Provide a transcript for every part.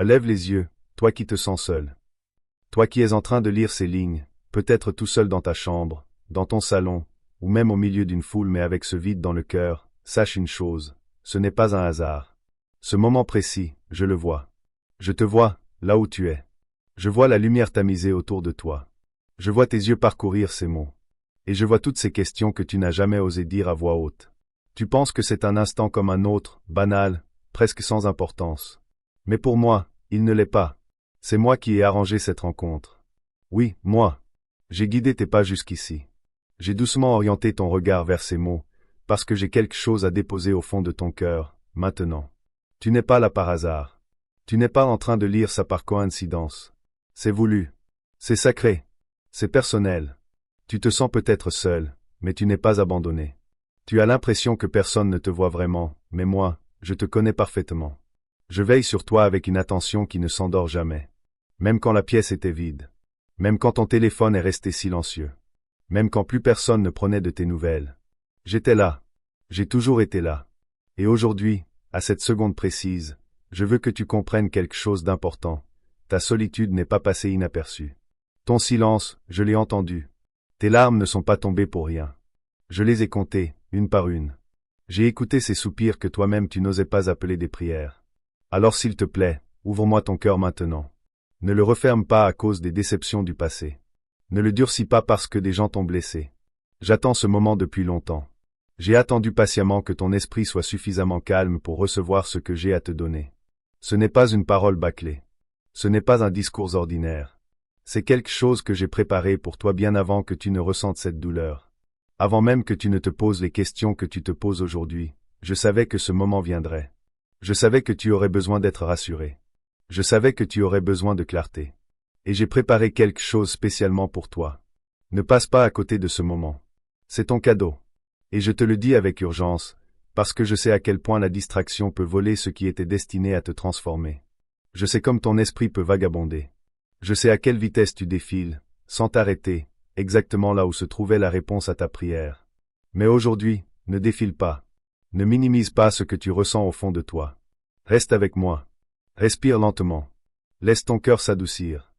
Lève les yeux, toi qui te sens seul. Toi qui es en train de lire ces lignes, peut-être tout seul dans ta chambre, dans ton salon, ou même au milieu d'une foule mais avec ce vide dans le cœur, sache une chose, ce n'est pas un hasard. Ce moment précis, je le vois. Je te vois, là où tu es. Je vois la lumière tamisée autour de toi. Je vois tes yeux parcourir ces mots. Et je vois toutes ces questions que tu n'as jamais osé dire à voix haute. Tu penses que c'est un instant comme un autre, banal, presque sans importance. Mais pour moi, il ne l'est pas. C'est moi qui ai arrangé cette rencontre. Oui, moi. J'ai guidé tes pas jusqu'ici. J'ai doucement orienté ton regard vers ces mots, parce que j'ai quelque chose à déposer au fond de ton cœur, maintenant. Tu n'es pas là par hasard. Tu n'es pas en train de lire ça par coïncidence. C'est voulu. C'est sacré. C'est personnel. Tu te sens peut-être seul, mais tu n'es pas abandonné. Tu as l'impression que personne ne te voit vraiment, mais moi, je te connais parfaitement. Je veille sur toi avec une attention qui ne s'endort jamais. Même quand la pièce était vide. Même quand ton téléphone est resté silencieux. Même quand plus personne ne prenait de tes nouvelles. J'étais là. J'ai toujours été là. Et aujourd'hui, à cette seconde précise, je veux que tu comprennes quelque chose d'important. Ta solitude n'est pas passée inaperçue. Ton silence, je l'ai entendu. Tes larmes ne sont pas tombées pour rien. Je les ai comptées, une par une. J'ai écouté ces soupirs que toi-même tu n'osais pas appeler des prières. Alors s'il te plaît, ouvre-moi ton cœur maintenant. Ne le referme pas à cause des déceptions du passé. Ne le durcis pas parce que des gens t'ont blessé. J'attends ce moment depuis longtemps. J'ai attendu patiemment que ton esprit soit suffisamment calme pour recevoir ce que j'ai à te donner. Ce n'est pas une parole bâclée. Ce n'est pas un discours ordinaire. C'est quelque chose que j'ai préparé pour toi bien avant que tu ne ressentes cette douleur. Avant même que tu ne te poses les questions que tu te poses aujourd'hui, je savais que ce moment viendrait. Je savais que tu aurais besoin d'être rassuré. Je savais que tu aurais besoin de clarté. Et j'ai préparé quelque chose spécialement pour toi. Ne passe pas à côté de ce moment. C'est ton cadeau. Et je te le dis avec urgence, parce que je sais à quel point la distraction peut voler ce qui était destiné à te transformer. Je sais comme ton esprit peut vagabonder. Je sais à quelle vitesse tu défiles, sans t'arrêter, exactement là où se trouvait la réponse à ta prière. Mais aujourd'hui, ne défile pas. Ne minimise pas ce que tu ressens au fond de toi. Reste avec moi. Respire lentement. Laisse ton cœur s'adoucir.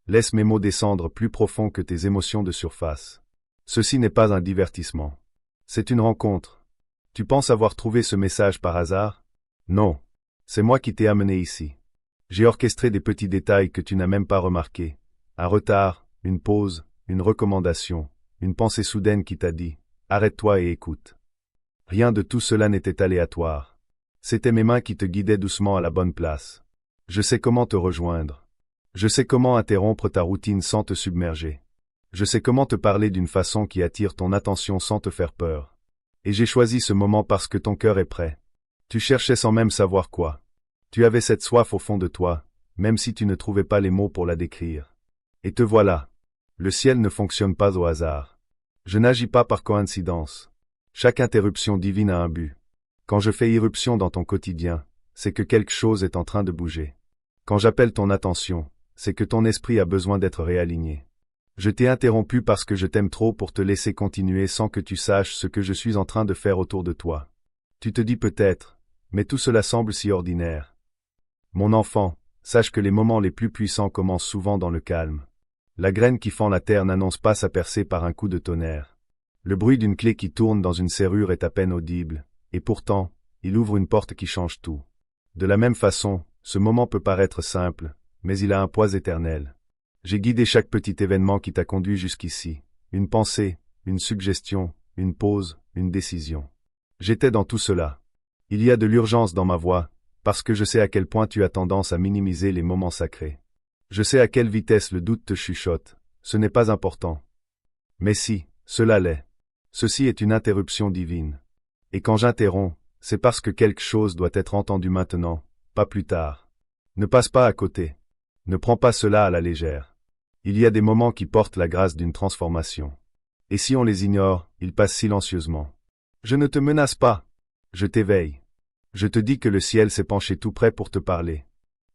Laisse mes mots descendre plus profond que tes émotions de surface. Ceci n'est pas un divertissement. C'est une rencontre. Tu penses avoir trouvé ce message par hasard? Non. C'est moi qui t'ai amené ici. J'ai orchestré des petits détails que tu n'as même pas remarqués. Un retard, une pause, une recommandation, une pensée soudaine qui t'a dit « Arrête-toi et écoute ». Rien de tout cela n'était aléatoire. C'étaient mes mains qui te guidaient doucement à la bonne place. Je sais comment te rejoindre. Je sais comment interrompre ta routine sans te submerger. Je sais comment te parler d'une façon qui attire ton attention sans te faire peur. Et j'ai choisi ce moment parce que ton cœur est prêt. Tu cherchais sans même savoir quoi. Tu avais cette soif au fond de toi, même si tu ne trouvais pas les mots pour la décrire. Et te voilà. Le ciel ne fonctionne pas au hasard. Je n'agis pas par coïncidence. Chaque interruption divine a un but. Quand je fais irruption dans ton quotidien, c'est que quelque chose est en train de bouger. Quand j'appelle ton attention, c'est que ton esprit a besoin d'être réaligné. Je t'ai interrompu parce que je t'aime trop pour te laisser continuer sans que tu saches ce que je suis en train de faire autour de toi. Tu te dis peut-être, mais tout cela semble si ordinaire. Mon enfant, sache que les moments les plus puissants commencent souvent dans le calme. La graine qui fend la terre n'annonce pas sa percée par un coup de tonnerre. Le bruit d'une clé qui tourne dans une serrure est à peine audible, et pourtant, il ouvre une porte qui change tout. De la même façon, ce moment peut paraître simple, mais il a un poids éternel. J'ai guidé chaque petit événement qui t'a conduit jusqu'ici. Une pensée, une suggestion, une pause, une décision. J'étais dans tout cela. Il y a de l'urgence dans ma voix, parce que je sais à quel point tu as tendance à minimiser les moments sacrés. Je sais à quelle vitesse le doute te chuchote. Ce n'est pas important. Mais si, cela l'est. Ceci est une interruption divine. Et quand j'interromps, c'est parce que quelque chose doit être entendu maintenant, pas plus tard. Ne passe pas à côté. Ne prends pas cela à la légère. Il y a des moments qui portent la grâce d'une transformation. Et si on les ignore, ils passent silencieusement. Je ne te menace pas. Je t'éveille. Je te dis que le ciel s'est penché tout près pour te parler.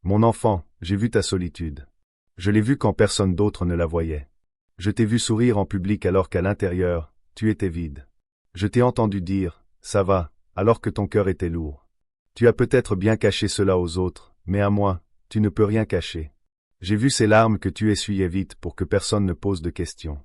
Mon enfant, j'ai vu ta solitude. Je l'ai vue quand personne d'autre ne la voyait. Je t'ai vu sourire en public alors qu'à l'intérieur, tu étais vide. Je t'ai entendu dire « ça va », alors que ton cœur était lourd. Tu as peut-être bien caché cela aux autres, mais à moi, Tu ne peux rien cacher. J'ai vu ces larmes que tu essuyais vite pour que personne ne pose de questions.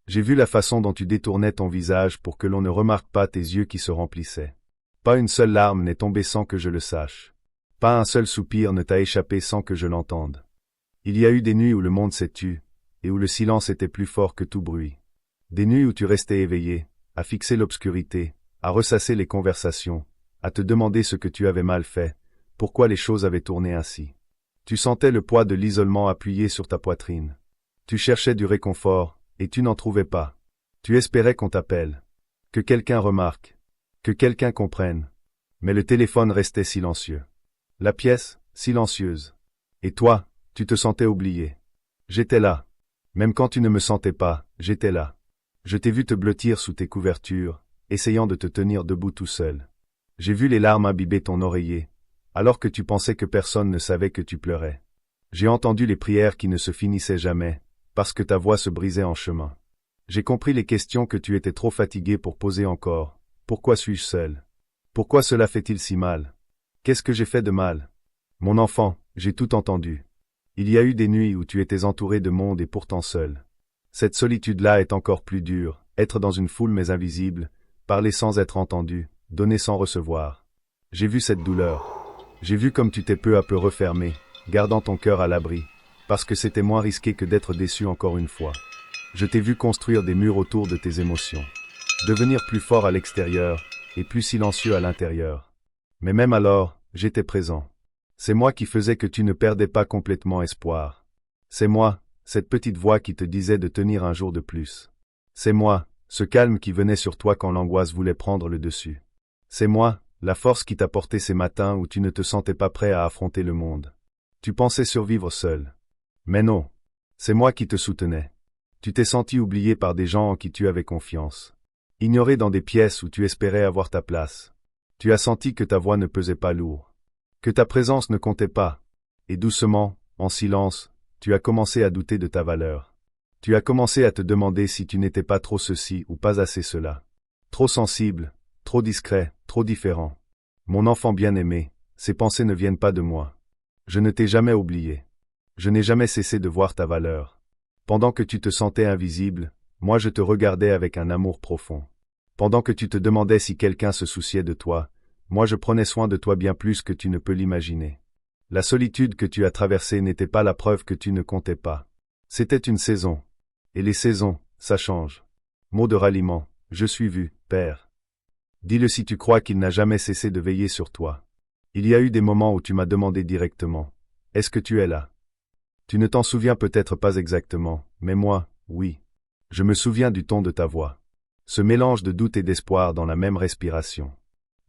J'ai vu la façon dont tu détournais ton visage pour que l'on ne remarque pas tes yeux qui se remplissaient. Pas une seule larme n'est tombée sans que je le sache. Pas un seul soupir ne t'a échappé sans que je l'entende. Il y a eu des nuits où le monde s'est tu, et où le silence était plus fort que tout bruit. Des nuits où tu restais éveillé, à fixer l'obscurité, à ressasser les conversations, à te demander ce que tu avais mal fait, pourquoi les choses avaient tourné ainsi. Tu sentais le poids de l'isolement appuyé sur ta poitrine. Tu cherchais du réconfort, et tu n'en trouvais pas. Tu espérais qu'on t'appelle, que quelqu'un remarque, que quelqu'un comprenne. Mais le téléphone restait silencieux. La pièce, silencieuse. Et toi, tu te sentais oublié. J'étais là. Même quand tu ne me sentais pas, j'étais là. Je t'ai vu te blottir sous tes couvertures, essayant de te tenir debout tout seul. J'ai vu les larmes imbiber ton oreiller, alors que tu pensais que personne ne savait que tu pleurais. J'ai entendu les prières qui ne se finissaient jamais, parce que ta voix se brisait en chemin. J'ai compris les questions que tu étais trop fatigué pour poser encore. Pourquoi suis-je seul? Pourquoi cela fait-il si mal? Qu'est-ce que j'ai fait de mal? Mon enfant, j'ai tout entendu. Il y a eu des nuits où tu étais entouré de monde et pourtant seul. Cette solitude-là est encore plus dure, être dans une foule mais invisible, parler sans être entendu, donner sans recevoir. J'ai vu cette douleur. J'ai vu comme tu t'es peu à peu refermé, gardant ton cœur à l'abri, parce que c'était moins risqué que d'être déçu encore une fois. Je t'ai vu construire des murs autour de tes émotions, devenir plus fort à l'extérieur et plus silencieux à l'intérieur. Mais même alors, j'étais présent. C'est moi qui faisais que tu ne perdais pas complètement espoir. C'est moi, cette petite voix qui te disait de tenir un jour de plus. C'est moi, ce calme qui venait sur toi quand l'angoisse voulait prendre le dessus. C'est moi, la force qui t'a porté ces matins où tu ne te sentais pas prêt à affronter le monde. Tu pensais survivre seul. Mais non. C'est moi qui te soutenais. Tu t'es senti oublié par des gens en qui tu avais confiance. Ignoré dans des pièces où tu espérais avoir ta place. Tu as senti que ta voix ne pesait pas lourd. Que ta présence ne comptait pas. Et doucement, en silence, tu as commencé à douter de ta valeur. Tu as commencé à te demander si tu n'étais pas trop ceci ou pas assez cela. Trop sensible, trop discret, trop différent. Mon enfant bien-aimé, ces pensées ne viennent pas de moi. Je ne t'ai jamais oublié. Je n'ai jamais cessé de voir ta valeur. Pendant que tu te sentais invisible, moi je te regardais avec un amour profond. Pendant que tu te demandais si quelqu'un se souciait de toi, moi je prenais soin de toi bien plus que tu ne peux l'imaginer. La solitude que tu as traversée n'était pas la preuve que tu ne comptais pas. C'était une saison. Et les saisons, ça change. Mot de ralliement, je suis vu, Père. Dis-le si tu crois qu'il n'a jamais cessé de veiller sur toi. Il y a eu des moments où tu m'as demandé directement, « Est-ce que tu es là ?» Tu ne t'en souviens peut-être pas exactement, mais moi, oui. Je me souviens du ton de ta voix. Ce mélange de doute et d'espoir dans la même respiration.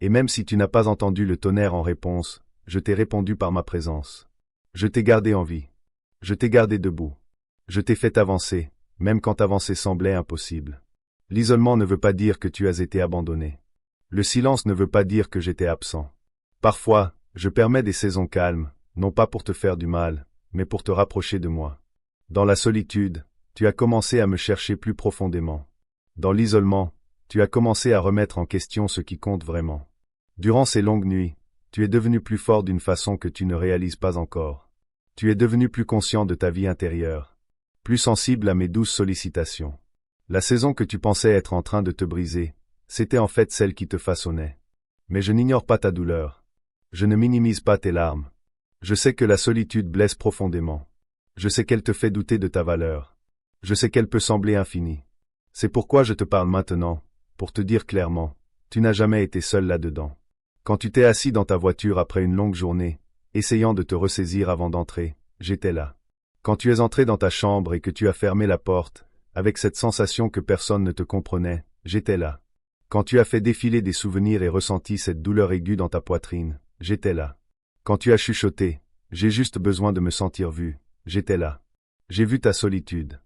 Et même si tu n'as pas entendu le tonnerre en réponse, je t'ai répondu par ma présence. Je t'ai gardé en vie. Je t'ai gardé debout. Je t'ai fait avancer, même quand avancer semblait impossible. L'isolement ne veut pas dire que tu as été abandonné. Le silence ne veut pas dire que j'étais absent. Parfois, je permets des saisons calmes, non pas pour te faire du mal, mais pour te rapprocher de moi. Dans la solitude, tu as commencé à me chercher plus profondément. Dans l'isolement, tu as commencé à remettre en question ce qui compte vraiment. Durant ces longues nuits, tu es devenu plus fort d'une façon que tu ne réalises pas encore. Tu es devenu plus conscient de ta vie intérieure, plus sensible à mes douces sollicitations. La saison que tu pensais être en train de te briser, c'était en fait celle qui te façonnait. Mais je n'ignore pas ta douleur. Je ne minimise pas tes larmes. Je sais que la solitude blesse profondément. Je sais qu'elle te fait douter de ta valeur. Je sais qu'elle peut sembler infinie. C'est pourquoi je te parle maintenant, pour te dire clairement, tu n'as jamais été seul là-dedans. Quand tu t'es assis dans ta voiture après une longue journée, essayant de te ressaisir avant d'entrer, j'étais là. Quand tu es entré dans ta chambre et que tu as fermé la porte, avec cette sensation que personne ne te comprenait, j'étais là. Quand tu as fait défiler des souvenirs et ressenti cette douleur aiguë dans ta poitrine, j'étais là. Quand tu as chuchoté, j'ai juste besoin de me sentir vu, j'étais là. J'ai vu ta solitude.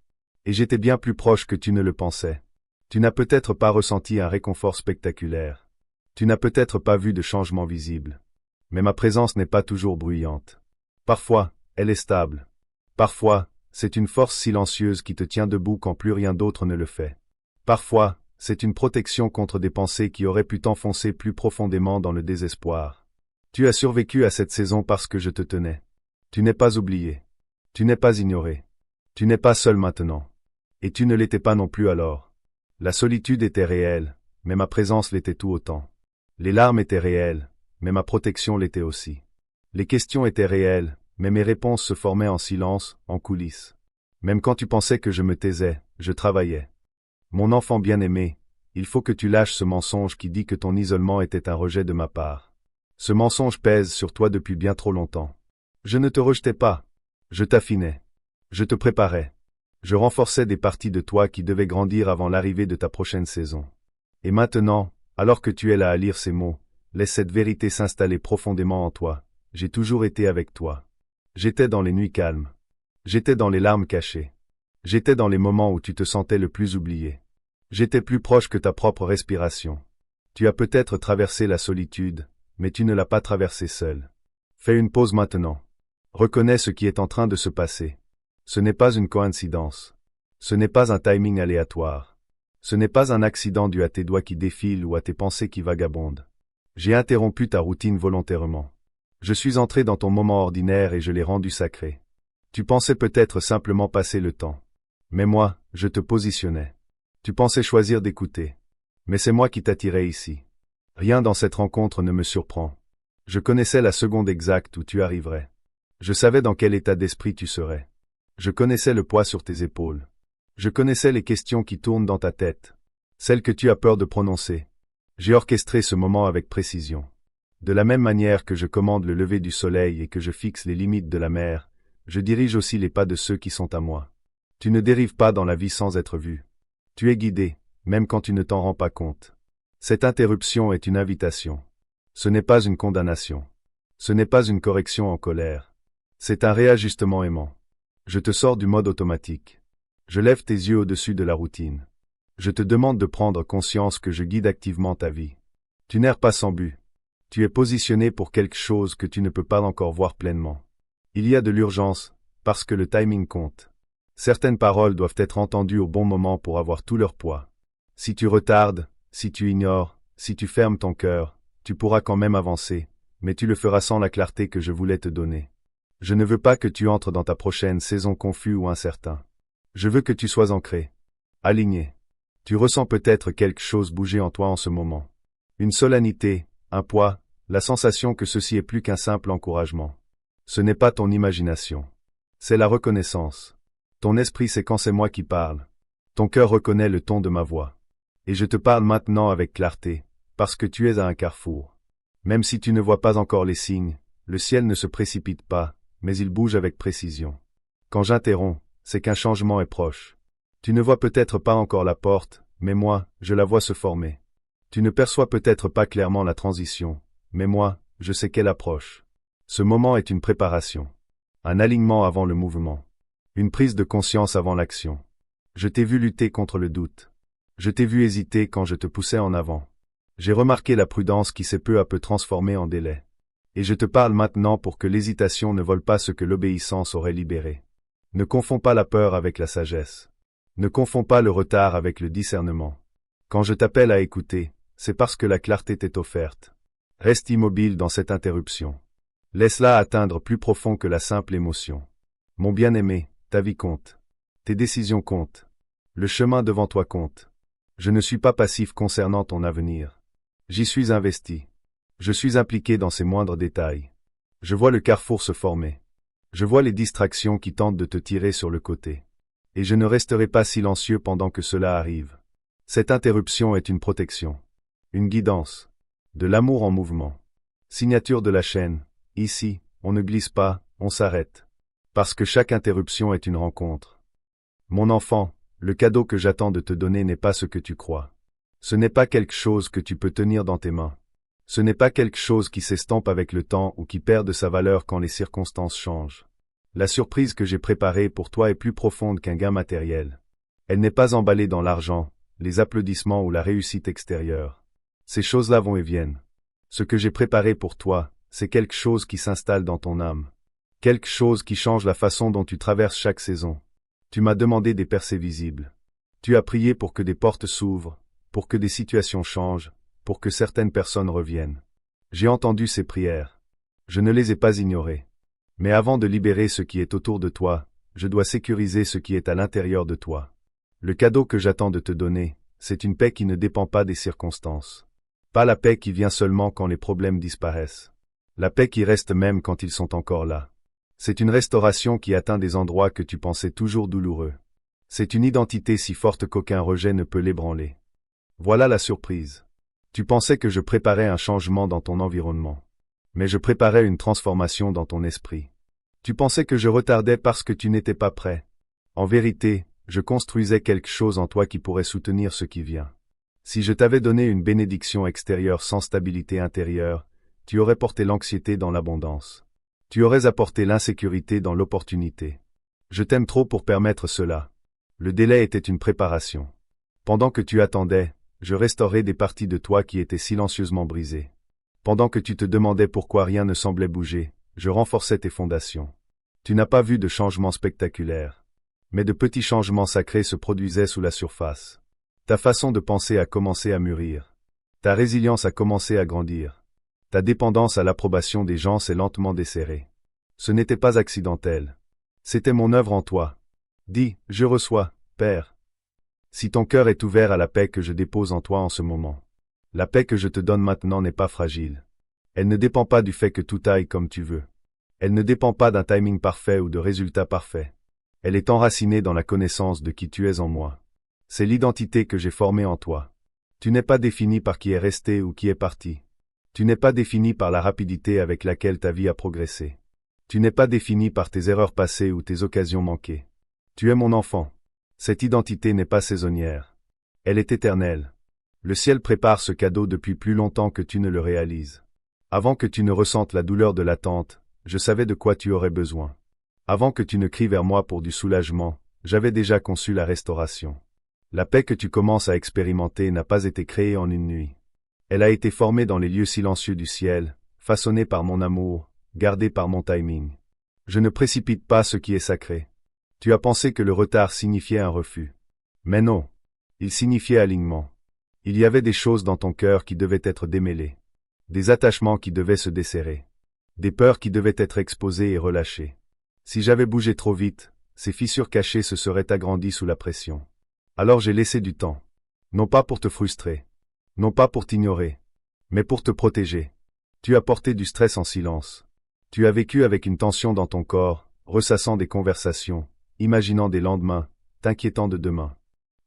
Et j'étais bien plus proche que tu ne le pensais. Tu n'as peut-être pas ressenti un réconfort spectaculaire. Tu n'as peut-être pas vu de changement visible. Mais ma présence n'est pas toujours bruyante. Parfois, elle est stable. Parfois, c'est une force silencieuse qui te tient debout quand plus rien d'autre ne le fait. Parfois, c'est une protection contre des pensées qui auraient pu t'enfoncer plus profondément dans le désespoir. Tu as survécu à cette saison parce que je te tenais. Tu n'es pas oublié. Tu n'es pas ignoré. Tu n'es pas seul maintenant. Et tu ne l'étais pas non plus alors. La solitude était réelle, mais ma présence l'était tout autant. Les larmes étaient réelles, mais ma protection l'était aussi. Les questions étaient réelles, mais mes réponses se formaient en silence, en coulisses. Même quand tu pensais que je me taisais, je travaillais. Mon enfant bien-aimé, il faut que tu lâches ce mensonge qui dit que ton isolement était un rejet de ma part. Ce mensonge pèse sur toi depuis bien trop longtemps. Je ne te rejetais pas. Je t'affinais. Je te préparais. Je renforçais des parties de toi qui devaient grandir avant l'arrivée de ta prochaine saison. Et maintenant, alors que tu es là à lire ces mots, laisse cette vérité s'installer profondément en toi. J'ai toujours été avec toi. J'étais dans les nuits calmes. J'étais dans les larmes cachées. J'étais dans les moments où tu te sentais le plus oublié. J'étais plus proche que ta propre respiration. Tu as peut-être traversé la solitude, mais tu ne l'as pas traversée seule. Fais une pause maintenant. Reconnais ce qui est en train de se passer. Ce n'est pas une coïncidence. Ce n'est pas un timing aléatoire. Ce n'est pas un accident dû à tes doigts qui défilent ou à tes pensées qui vagabondent. J'ai interrompu ta routine volontairement. Je suis entré dans ton moment ordinaire et je l'ai rendu sacré. Tu pensais peut-être simplement passer le temps. Mais moi, je te positionnais. Tu pensais choisir d'écouter. Mais c'est moi qui t'attirais ici. Rien dans cette rencontre ne me surprend. Je connaissais la seconde exacte où tu arriverais. Je savais dans quel état d'esprit tu serais. Je connaissais le poids sur tes épaules. Je connaissais les questions qui tournent dans ta tête. Celles que tu as peur de prononcer. J'ai orchestré ce moment avec précision. De la même manière que je commande le lever du soleil et que je fixe les limites de la mer, je dirige aussi les pas de ceux qui sont à moi. Tu ne dérives pas dans la vie sans être vu. Tu es guidé, même quand tu ne t'en rends pas compte. Cette interruption est une invitation. Ce n'est pas une condamnation. Ce n'est pas une correction en colère. C'est un réajustement aimant. Je te sors du mode automatique. Je lève tes yeux au-dessus de la routine. Je te demande de prendre conscience que je guide activement ta vie. Tu n'erres pas sans but. Tu es positionné pour quelque chose que tu ne peux pas encore voir pleinement. Il y a de l'urgence, parce que le timing compte. Certaines paroles doivent être entendues au bon moment pour avoir tout leur poids. Si tu retardes, si tu ignores, si tu fermes ton cœur, tu pourras quand même avancer, mais tu le feras sans la clarté que je voulais te donner. Je ne veux pas que tu entres dans ta prochaine saison confus ou incertain. Je veux que tu sois ancré, aligné. Tu ressens peut-être quelque chose bouger en toi en ce moment. Une solennité, un poids, la sensation que ceci est plus qu'un simple encouragement. Ce n'est pas ton imagination. C'est la reconnaissance. Ton esprit sait quand c'est moi qui parle. Ton cœur reconnaît le ton de ma voix. Et je te parle maintenant avec clarté, parce que tu es à un carrefour. Même si tu ne vois pas encore les signes, le ciel ne se précipite pas, mais il bouge avec précision. Quand j'interromps, c'est qu'un changement est proche. Tu ne vois peut-être pas encore la porte, mais moi, je la vois se former. Tu ne perçois peut-être pas clairement la transition, mais moi, je sais qu'elle approche. Ce moment est une préparation. Un alignement avant le mouvement. Une prise de conscience avant l'action. Je t'ai vu lutter contre le doute. Je t'ai vu hésiter quand je te poussais en avant. J'ai remarqué la prudence qui s'est peu à peu transformée en délai. Et je te parle maintenant pour que l'hésitation ne vole pas ce que l'obéissance aurait libéré. Ne confonds pas la peur avec la sagesse. Ne confonds pas le retard avec le discernement. Quand je t'appelle à écouter, c'est parce que la clarté t'est offerte. Reste immobile dans cette interruption. Laisse-la atteindre plus profond que la simple émotion. Mon bien-aimé, ta vie compte. Tes décisions comptent. Le chemin devant toi compte. Je ne suis pas passif concernant ton avenir. J'y suis investi. Je suis impliqué dans ces moindres détails. Je vois le carrefour se former. Je vois les distractions qui tentent de te tirer sur le côté. Et je ne resterai pas silencieux pendant que cela arrive. Cette interruption est une protection. Une guidance. De l'amour en mouvement. Signature de la chaîne. Ici, on ne glisse pas, on s'arrête. Parce que chaque interruption est une rencontre. Mon enfant, le cadeau que j'attends de te donner n'est pas ce que tu crois. Ce n'est pas quelque chose que tu peux tenir dans tes mains. Ce n'est pas quelque chose qui s'estompe avec le temps ou qui perd de sa valeur quand les circonstances changent. La surprise que j'ai préparée pour toi est plus profonde qu'un gain matériel. Elle n'est pas emballée dans l'argent, les applaudissements ou la réussite extérieure. Ces choses-là vont et viennent. Ce que j'ai préparé pour toi, c'est quelque chose qui s'installe dans ton âme. Quelque chose qui change la façon dont tu traverses chaque saison. Tu m'as demandé des percées visibles. Tu as prié pour que des portes s'ouvrent, pour que des situations changent, pour que certaines personnes reviennent. J'ai entendu ces prières. Je ne les ai pas ignorées. Mais avant de libérer ce qui est autour de toi, je dois sécuriser ce qui est à l'intérieur de toi. Le cadeau que j'attends de te donner, c'est une paix qui ne dépend pas des circonstances. Pas la paix qui vient seulement quand les problèmes disparaissent. La paix qui reste même quand ils sont encore là. C'est une restauration qui atteint des endroits que tu pensais toujours douloureux. C'est une identité si forte qu'aucun rejet ne peut l'ébranler. Voilà la surprise. Tu pensais que je préparais un changement dans ton environnement. Mais je préparais une transformation dans ton esprit. Tu pensais que je retardais parce que tu n'étais pas prêt. En vérité, je construisais quelque chose en toi qui pourrait soutenir ce qui vient. Si je t'avais donné une bénédiction extérieure sans stabilité intérieure, tu aurais porté l'anxiété dans l'abondance. Tu aurais apporté l'insécurité dans l'opportunité. Je t'aime trop pour permettre cela. Le délai était une préparation. Pendant que tu attendais, je restaurais des parties de toi qui étaient silencieusement brisées. Pendant que tu te demandais pourquoi rien ne semblait bouger, je renforçais tes fondations. Tu n'as pas vu de changements spectaculaires. Mais de petits changements sacrés se produisaient sous la surface. Ta façon de penser a commencé à mûrir. Ta résilience a commencé à grandir. Ta dépendance à l'approbation des gens s'est lentement desserrée. Ce n'était pas accidentel. C'était mon œuvre en toi. Dis, je reçois, Père. Si ton cœur est ouvert à la paix que je dépose en toi en ce moment. La paix que je te donne maintenant n'est pas fragile. Elle ne dépend pas du fait que tout aille comme tu veux. Elle ne dépend pas d'un timing parfait ou de résultats parfaits. Elle est enracinée dans la connaissance de qui tu es en moi. C'est l'identité que j'ai formée en toi. Tu n'es pas défini par qui est resté ou qui est parti. Tu n'es pas défini par la rapidité avec laquelle ta vie a progressé. Tu n'es pas défini par tes erreurs passées ou tes occasions manquées. Tu es mon enfant. Cette identité n'est pas saisonnière. Elle est éternelle. Le ciel prépare ce cadeau depuis plus longtemps que tu ne le réalises. Avant que tu ne ressentes la douleur de l'attente, je savais de quoi tu aurais besoin. Avant que tu ne cries vers moi pour du soulagement, j'avais déjà conçu la restauration. La paix que tu commences à expérimenter n'a pas été créée en une nuit. Elle a été formée dans les lieux silencieux du ciel, façonnée par mon amour, gardée par mon timing. Je ne précipite pas ce qui est sacré. Tu as pensé que le retard signifiait un refus. Mais non. Il signifiait alignement. Il y avait des choses dans ton cœur qui devaient être démêlées. Des attachements qui devaient se desserrer. Des peurs qui devaient être exposées et relâchées. Si j'avais bougé trop vite, ces fissures cachées se seraient agrandies sous la pression. Alors j'ai laissé du temps. Non pas pour te frustrer. Non pas pour t'ignorer. Mais pour te protéger. Tu as porté du stress en silence. Tu as vécu avec une tension dans ton corps, ressassant des conversations, imaginant des lendemains, t'inquiétant de demain.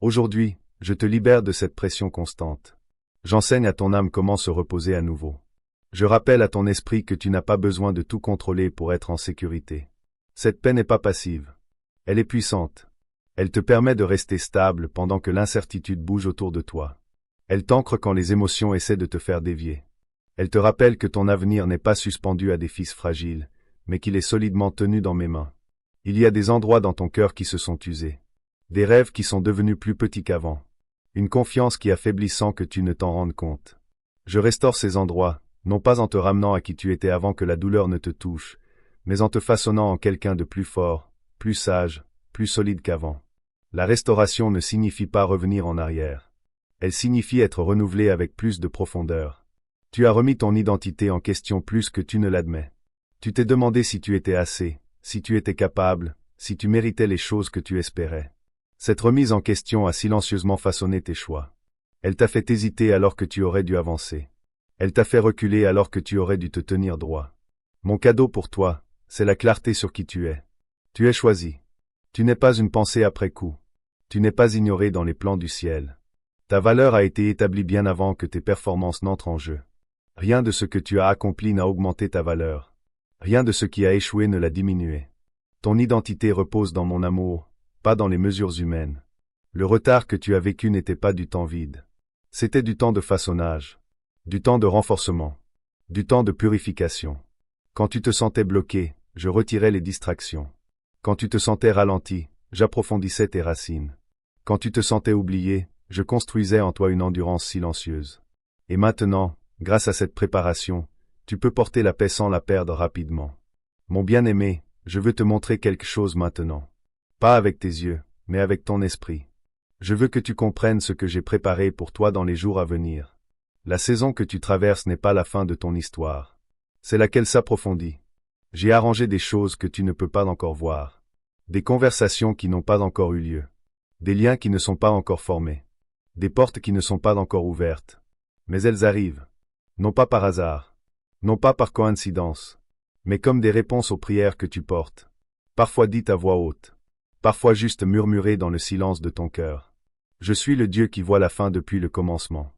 Aujourd'hui, je te libère de cette pression constante. J'enseigne à ton âme comment se reposer à nouveau. Je rappelle à ton esprit que tu n'as pas besoin de tout contrôler pour être en sécurité. Cette paix n'est pas passive. Elle est puissante. Elle te permet de rester stable pendant que l'incertitude bouge autour de toi. Elle t'ancre quand les émotions essaient de te faire dévier. Elle te rappelle que ton avenir n'est pas suspendu à des fils fragiles, mais qu'il est solidement tenu dans mes mains. Il y a des endroits dans ton cœur qui se sont usés. Des rêves qui sont devenus plus petits qu'avant. Une confiance qui affaiblit sans que tu ne t'en rendes compte. Je restaure ces endroits, non pas en te ramenant à qui tu étais avant que la douleur ne te touche, mais en te façonnant en quelqu'un de plus fort, plus sage, plus solide qu'avant. La restauration ne signifie pas revenir en arrière. Elle signifie être renouvelé avec plus de profondeur. Tu as remis ton identité en question plus que tu ne l'admets. Tu t'es demandé si tu étais assez, si tu étais capable, si tu méritais les choses que tu espérais. Cette remise en question a silencieusement façonné tes choix. Elle t'a fait hésiter alors que tu aurais dû avancer. Elle t'a fait reculer alors que tu aurais dû te tenir droit. Mon cadeau pour toi, c'est la clarté sur qui tu es. Tu es choisi. Tu n'es pas une pensée après coup. Tu n'es pas ignoré dans les plans du ciel. Ta valeur a été établie bien avant que tes performances n'entrent en jeu. Rien de ce que tu as accompli n'a augmenté ta valeur. Rien de ce qui a échoué ne l'a diminué. Ton identité repose dans mon amour, pas dans les mesures humaines. Le retard que tu as vécu n'était pas du temps vide. C'était du temps de façonnage, du temps de renforcement, du temps de purification. Quand tu te sentais bloqué, je retirais les distractions. Quand tu te sentais ralenti, j'approfondissais tes racines. Quand tu te sentais oublié, je construisais en toi une endurance silencieuse. Et maintenant, grâce à cette préparation, tu peux porter la paix sans la perdre rapidement. Mon bien-aimé, je veux te montrer quelque chose maintenant. Pas avec tes yeux, mais avec ton esprit. Je veux que tu comprennes ce que j'ai préparé pour toi dans les jours à venir. La saison que tu traverses n'est pas la fin de ton histoire. C'est laquelle s'approfondit. J'ai arrangé des choses que tu ne peux pas encore voir. Des conversations qui n'ont pas encore eu lieu. Des liens qui ne sont pas encore formés. Des portes qui ne sont pas encore ouvertes. Mais elles arrivent. Non pas par hasard. Non pas par coïncidence. Mais comme des réponses aux prières que tu portes. Parfois dites à voix haute. Parfois juste murmurées dans le silence de ton cœur. Je suis le Dieu qui voit la fin depuis le commencement.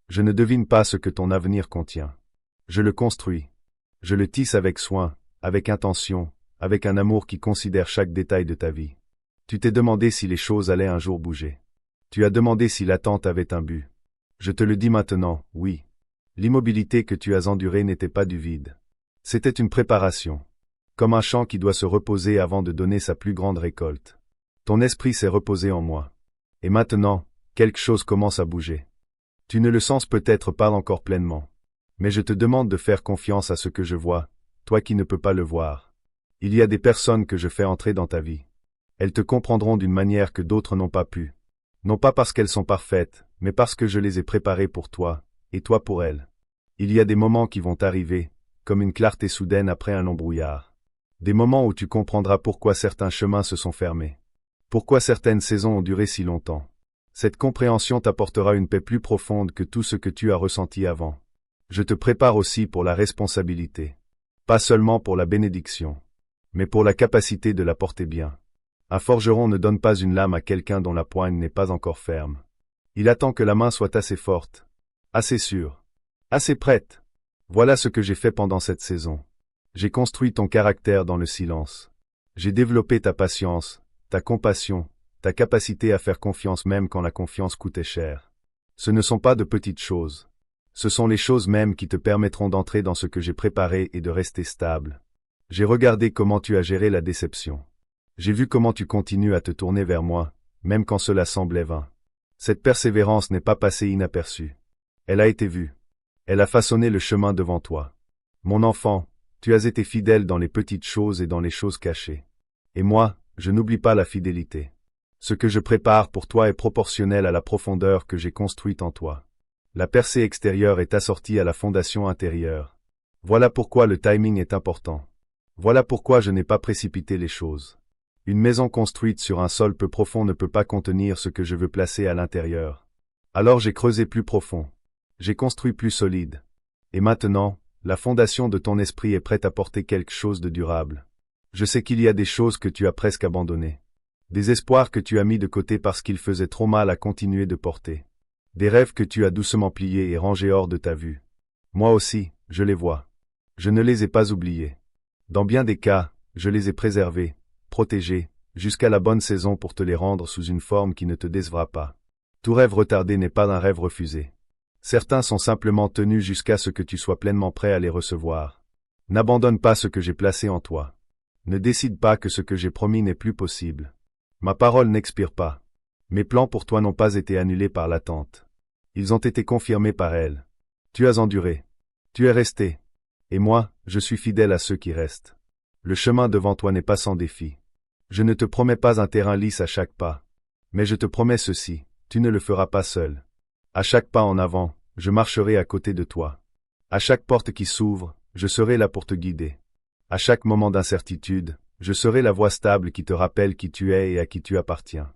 Je ne devine pas ce que ton avenir contient. Je le construis. Je le tisse avec soin, avec intention, avec un amour qui considère chaque détail de ta vie. Tu t'es demandé si les choses allaient un jour bouger. Tu as demandé si l'attente avait un but. Je te le dis maintenant, oui. L'immobilité que tu as endurée n'était pas du vide. C'était une préparation. Comme un champ qui doit se reposer avant de donner sa plus grande récolte. Ton esprit s'est reposé en moi. Et maintenant, quelque chose commence à bouger. Tu ne le sens peut-être pas encore pleinement. Mais je te demande de faire confiance à ce que je vois, toi qui ne peux pas le voir. Il y a des personnes que je fais entrer dans ta vie. Elles te comprendront d'une manière que d'autres n'ont pas pu. Non pas parce qu'elles sont parfaites, mais parce que je les ai préparées pour toi, et toi pour elles. Il y a des moments qui vont arriver, comme une clarté soudaine après un long brouillard. Des moments où tu comprendras pourquoi certains chemins se sont fermés. Pourquoi certaines saisons ont duré si longtemps. Cette compréhension t'apportera une paix plus profonde que tout ce que tu as ressenti avant. Je te prépare aussi pour la responsabilité. Pas seulement pour la bénédiction, mais pour la capacité de la porter bien. Un forgeron ne donne pas une lame à quelqu'un dont la poigne n'est pas encore ferme. Il attend que la main soit assez forte, assez sûre, assez prête. Voilà ce que j'ai fait pendant cette saison. J'ai construit ton caractère dans le silence. J'ai développé ta patience, ta compassion, ta capacité à faire confiance même quand la confiance coûtait cher. Ce ne sont pas de petites choses. Ce sont les choses mêmes qui te permettront d'entrer dans ce que j'ai préparé et de rester stable. J'ai regardé comment tu as géré la déception. J'ai vu comment tu continues à te tourner vers moi, même quand cela semblait vain. Cette persévérance n'est pas passée inaperçue. Elle a été vue. Elle a façonné le chemin devant toi. Mon enfant, tu as été fidèle dans les petites choses et dans les choses cachées. Et moi, je n'oublie pas la fidélité. Ce que je prépare pour toi est proportionnel à la profondeur que j'ai construite en toi. La percée extérieure est assortie à la fondation intérieure. Voilà pourquoi le timing est important. Voilà pourquoi je n'ai pas précipité les choses. Une maison construite sur un sol peu profond ne peut pas contenir ce que je veux placer à l'intérieur. Alors j'ai creusé plus profond. J'ai construit plus solide. Et maintenant, la fondation de ton esprit est prête à porter quelque chose de durable. Je sais qu'il y a des choses que tu as presque abandonnées. Des espoirs que tu as mis de côté parce qu'ils faisaient trop mal à continuer de porter. Des rêves que tu as doucement pliés et rangés hors de ta vue. Moi aussi, je les vois. Je ne les ai pas oubliés. Dans bien des cas, je les ai préservés, protégés, jusqu'à la bonne saison pour te les rendre sous une forme qui ne te décevra pas. Tout rêve retardé n'est pas un rêve refusé. Certains sont simplement tenus jusqu'à ce que tu sois pleinement prêt à les recevoir. N'abandonne pas ce que j'ai placé en toi. Ne décide pas que ce que j'ai promis n'est plus possible. Ma parole n'expire pas. Mes plans pour toi n'ont pas été annulés par l'attente. Ils ont été confirmés par elle. Tu as enduré. Tu es resté. Et moi, je suis fidèle à ceux qui restent. Le chemin devant toi n'est pas sans défi. Je ne te promets pas un terrain lisse à chaque pas. Mais je te promets ceci, tu ne le feras pas seul. À chaque pas en avant, je marcherai à côté de toi. À chaque porte qui s'ouvre, je serai là pour te guider. À chaque moment d'incertitude, je serai la voix stable qui te rappelle qui tu es et à qui tu appartiens.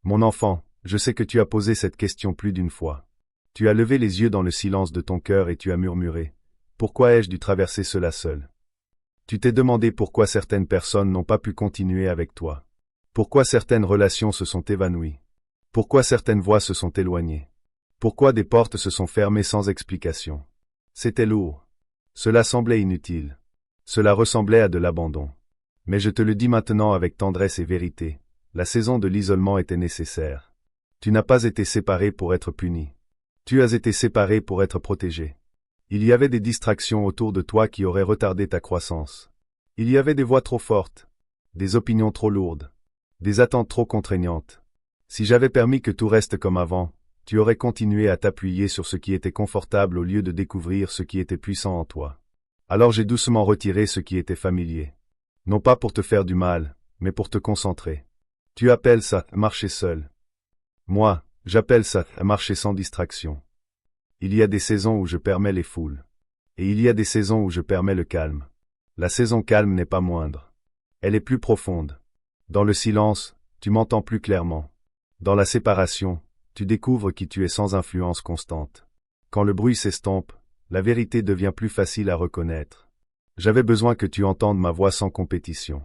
Mon enfant, je sais que tu as posé cette question plus d'une fois. Tu as levé les yeux dans le silence de ton cœur et tu as murmuré. Pourquoi ai-je dû traverser cela seul? Tu t'es demandé pourquoi certaines personnes n'ont pas pu continuer avec toi. Pourquoi certaines relations se sont évanouies. Pourquoi certaines voix se sont éloignées. Pourquoi des portes se sont fermées sans explication. C'était lourd. Cela semblait inutile. Cela ressemblait à de l'abandon. Mais je te le dis maintenant avec tendresse et vérité, la saison de l'isolement était nécessaire. Tu n'as pas été séparé pour être puni. Tu as été séparé pour être protégé. Il y avait des distractions autour de toi qui auraient retardé ta croissance. Il y avait des voix trop fortes, des opinions trop lourdes, des attentes trop contraignantes. Si j'avais permis que tout reste comme avant, tu aurais continué à t'appuyer sur ce qui était confortable au lieu de découvrir ce qui était puissant en toi. Alors j'ai doucement retiré ce qui était familier. Non pas pour te faire du mal, mais pour te concentrer. Tu appelles ça marcher seul. Moi, j'appelle ça marcher sans distraction. Il y a des saisons où je permets les foules. Et il y a des saisons où je permets le calme. La saison calme n'est pas moindre. Elle est plus profonde. Dans le silence, tu m'entends plus clairement. Dans la séparation, tu découvres qui tu es sans influence constante. Quand le bruit s'estompe, la vérité devient plus facile à reconnaître. J'avais besoin que tu entendes ma voix sans compétition.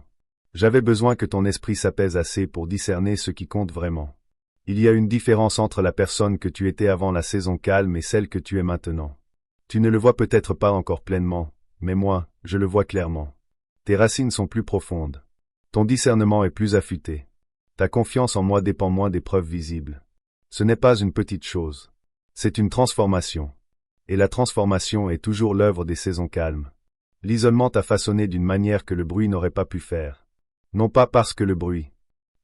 J'avais besoin que ton esprit s'apaise assez pour discerner ce qui compte vraiment. Il y a une différence entre la personne que tu étais avant la saison calme et celle que tu es maintenant. Tu ne le vois peut-être pas encore pleinement, mais moi, je le vois clairement. Tes racines sont plus profondes. Ton discernement est plus affûté. Ta confiance en moi dépend moins des preuves visibles. Ce n'est pas une petite chose. C'est une transformation. Et la transformation est toujours l'œuvre des saisons calmes. L'isolement t'a façonné d'une manière que le bruit n'aurait pas pu faire. Non pas parce que le bruit.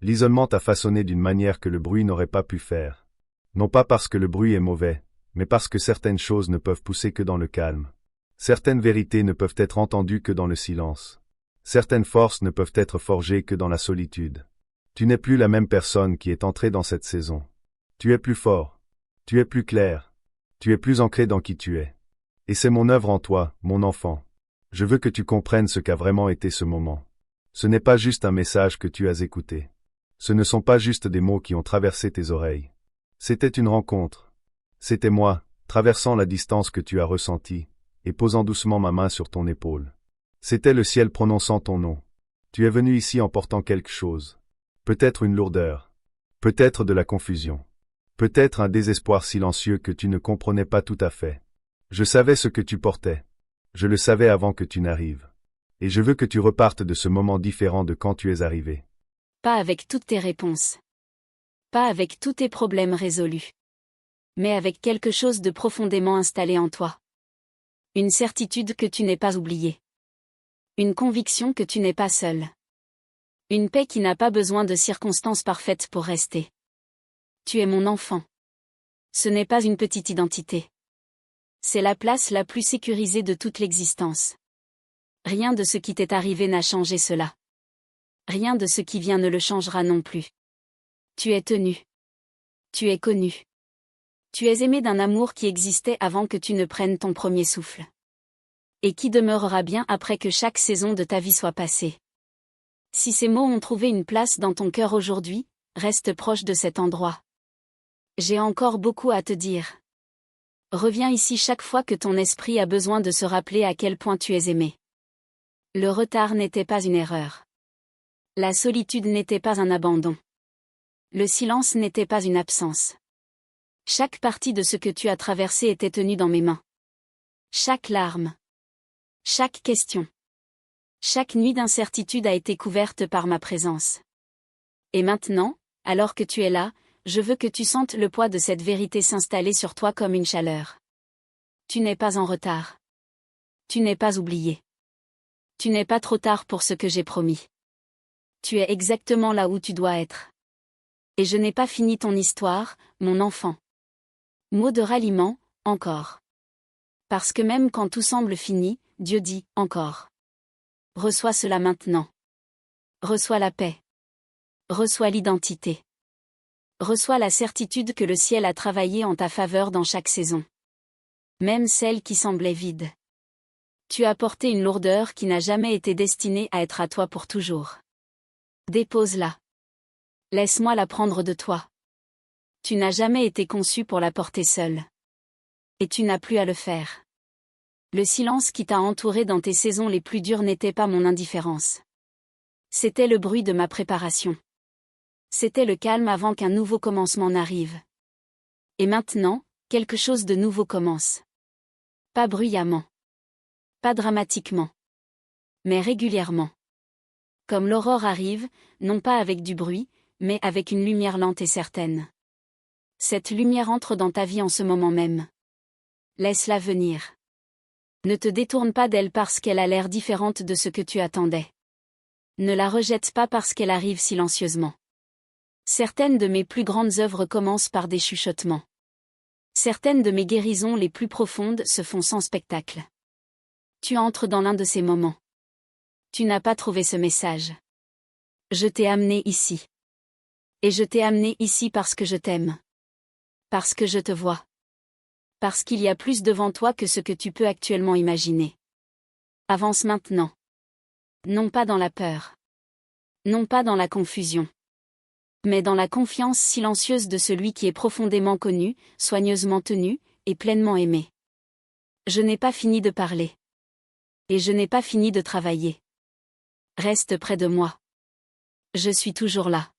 L'isolement t'a façonné d'une manière que le bruit n'aurait pas pu faire. Non pas parce que le bruit est mauvais, mais parce que certaines choses ne peuvent pousser que dans le calme. Certaines vérités ne peuvent être entendues que dans le silence. Certaines forces ne peuvent être forgées que dans la solitude. Tu n'es plus la même personne qui est entrée dans cette saison. Tu es plus fort. Tu es plus clair. Tu es plus ancré dans qui tu es. Et c'est mon œuvre en toi, mon enfant. Je veux que tu comprennes ce qu'a vraiment été ce moment. Ce n'est pas juste un message que tu as écouté. Ce ne sont pas juste des mots qui ont traversé tes oreilles. C'était une rencontre. C'était moi, traversant la distance que tu as ressentie, et posant doucement ma main sur ton épaule. C'était le ciel prononçant ton nom. Tu es venu ici en portant quelque chose. Peut-être une lourdeur. Peut-être de la confusion. Peut-être un désespoir silencieux que tu ne comprenais pas tout à fait. Je savais ce que tu portais. Je le savais avant que tu n'arrives. Et je veux que tu repartes de ce moment différent de quand tu es arrivé. Pas avec toutes tes réponses. Pas avec tous tes problèmes résolus. Mais avec quelque chose de profondément installé en toi. Une certitude que tu n'es pas oubliée. Une conviction que tu n'es pas seul. Une paix qui n'a pas besoin de circonstances parfaites pour rester. Tu es mon enfant. Ce n'est pas une petite identité. C'est la place la plus sécurisée de toute l'existence. Rien de ce qui t'est arrivé n'a changé cela. Rien de ce qui vient ne le changera non plus. Tu es tenu. Tu es connu. Tu es aimé d'un amour qui existait avant que tu ne prennes ton premier souffle. Et qui demeurera bien après que chaque saison de ta vie soit passée. Si ces mots ont trouvé une place dans ton cœur aujourd'hui, reste proche de cet endroit. J'ai encore beaucoup à te dire. Reviens ici chaque fois que ton esprit a besoin de se rappeler à quel point tu es aimé. Le retard n'était pas une erreur. La solitude n'était pas un abandon. Le silence n'était pas une absence. Chaque partie de ce que tu as traversé était tenue dans mes mains. Chaque larme. Chaque question. Chaque nuit d'incertitude a été couverte par ma présence. Et maintenant, alors que tu es là, je veux que tu sentes le poids de cette vérité s'installer sur toi comme une chaleur. Tu n'es pas en retard. Tu n'es pas oublié. Tu n'es pas trop tard pour ce que j'ai promis. Tu es exactement là où tu dois être. Et je n'ai pas fini ton histoire, mon enfant. Mot de ralliement, encore. Parce que même quand tout semble fini, Dieu dit, encore. Reçois cela maintenant. Reçois la paix. Reçois l'identité. Reçois la certitude que le ciel a travaillé en ta faveur dans chaque saison. Même celle qui semblait vide. Tu as porté une lourdeur qui n'a jamais été destinée à être à toi pour toujours. Dépose-la. Laisse-moi la prendre de toi. Tu n'as jamais été conçu pour la porter seule. Et tu n'as plus à le faire. Le silence qui t'a entouré dans tes saisons les plus dures n'était pas mon indifférence. C'était le bruit de ma préparation. C'était le calme avant qu'un nouveau commencement n'arrive. Et maintenant, quelque chose de nouveau commence. Pas bruyamment. Pas dramatiquement. Mais régulièrement. Comme l'aurore arrive, non pas avec du bruit, mais avec une lumière lente et certaine. Cette lumière entre dans ta vie en ce moment même. Laisse-la venir. Ne te détourne pas d'elle parce qu'elle a l'air différente de ce que tu attendais. Ne la rejette pas parce qu'elle arrive silencieusement. Certaines de mes plus grandes œuvres commencent par des chuchotements. Certaines de mes guérisons les plus profondes se font sans spectacle. Tu entres dans l'un de ces moments. Tu n'as pas trouvé ce message. Je t'ai amené ici. Et je t'ai amené ici parce que je t'aime. Parce que je te vois. Parce qu'il y a plus devant toi que ce que tu peux actuellement imaginer. Avance maintenant. Non pas dans la peur. Non pas dans la confusion. Mais dans la confiance silencieuse de celui qui est profondément connu, soigneusement tenu, et pleinement aimé. Je n'ai pas fini de parler. Et je n'ai pas fini de travailler. Reste près de moi. Je suis toujours là.